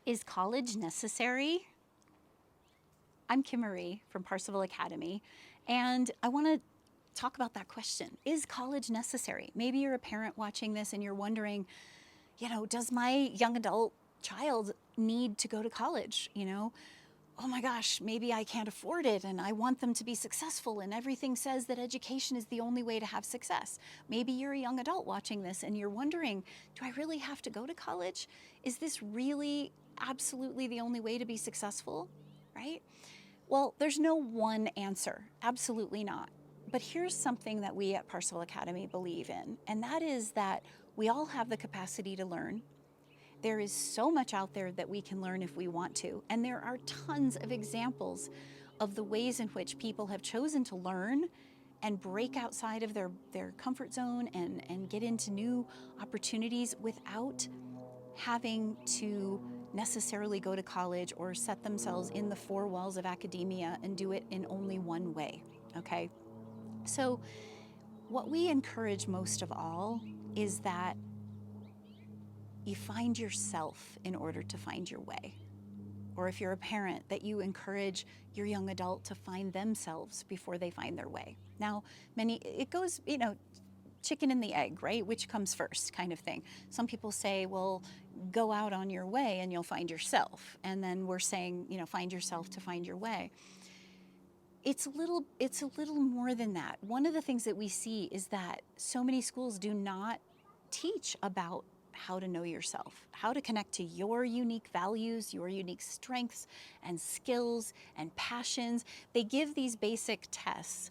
Is college necessary? I'm Kim Marie from Parsifal Academy, and I want to talk about that question. Is college necessary? Maybe you're a parent watching this and you're wondering, does my young adult child need to go to college? Oh my gosh, maybe I can't afford it and I want them to be successful, and everything says that education is the only way to have success. Maybe you're a young adult watching this and you're wondering, do I really have to go to college? Is this really absolutely the only way to be successful? Right? Well, there's no one answer, absolutely not. But here's something that we at Parsifal Academy believe in, and that is that we all have the capacity to learn. There is so much out there that we can learn if we want to, and there are tons of examples of the ways in which people have chosen to learn and break outside of their comfort zone and get into new opportunities without having to necessarily go to college or set themselves in the four walls of academia and do it in only one way, okay? So, what we encourage most of all is that you find yourself in order to find your way. Or if you're a parent, that you encourage your young adult to find themselves before they find their way. Now, it goes, chicken and the egg, right? Which comes first, kind of thing. Some people say, well, go out on your way and you'll find yourself. And then we're saying, find yourself to find your way. It's a little more than that. One of the things that we see is that so many schools do not teach about how to know yourself, how to connect to your unique values, your unique strengths and skills and passions. They give these basic tests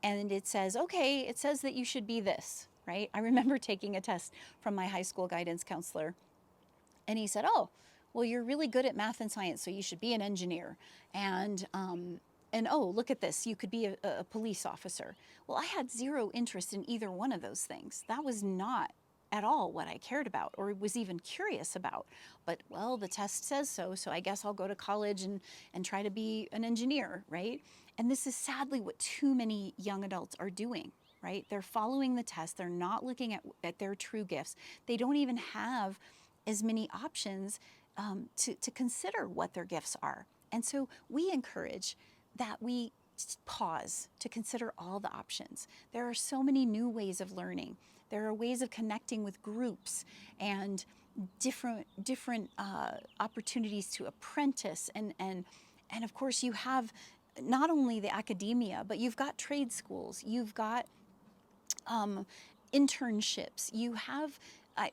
and it says, okay, it says that you should be this, right? I remember taking a test from my high school guidance counselor, and he said, oh, well, you're really good at math and science, so you should be an engineer. And oh, look at this, you could be a police officer. Well, I had zero interest in either one of those things. That was not at all what I cared about or was even curious about. But, well, the test says so, so I guess I'll go to college and try to be an engineer, right? And this is sadly what too many young adults are doing, right? They're following the test. They're not looking at their true gifts. They don't even have as many options to consider what their gifts are. And so we encourage that we pause to consider all the options. There are so many new ways of learning. There are ways of connecting with groups and different opportunities to apprentice, and of course you have not only the academia, but you've got trade schools, you've got internships. You have, I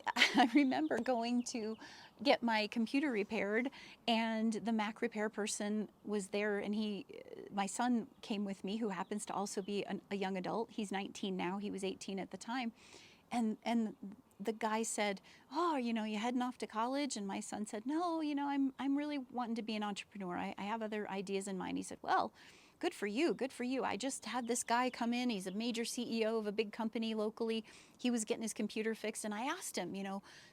remember going to get my computer repaired, and the Mac repair person was there, and my son came with me, who happens to also be a young adult. He's 19 now, he was 18 at the time. And the guy said, oh, you heading off to college? And my son said, no, I'm really wanting to be an entrepreneur. I have other ideas in mind. He said, well, good for you, good for you. I just had this guy come in. He's a major CEO of a big company locally. He was getting his computer fixed, and I asked him,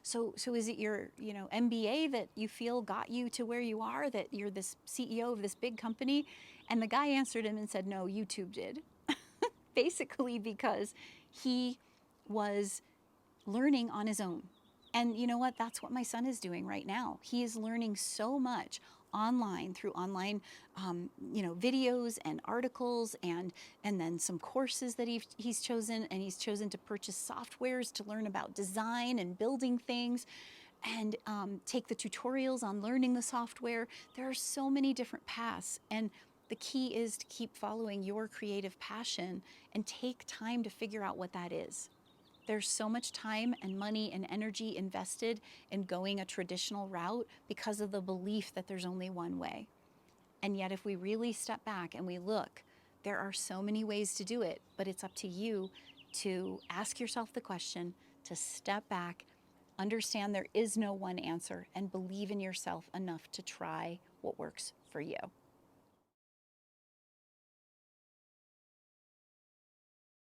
so is it your, MBA that you feel got you to where you are, that you're this CEO of this big company? And the guy answered him and said, no, YouTube did. Basically because he was learning on his own. And you know what? That's what my son is doing right now. He is learning so much online through online, videos and articles, and then some courses that he's chosen, and he's chosen to purchase softwares to learn about design and building things, and take the tutorials on learning the software. There are so many different paths, and the key is to keep following your creative passion and take time to figure out what that is. There's so much time and money and energy invested in going a traditional route because of the belief that there's only one way. And yet, if we really step back and we look, there are so many ways to do it, but it's up to you to ask yourself the question, to step back, understand there is no one answer, and believe in yourself enough to try what works for you.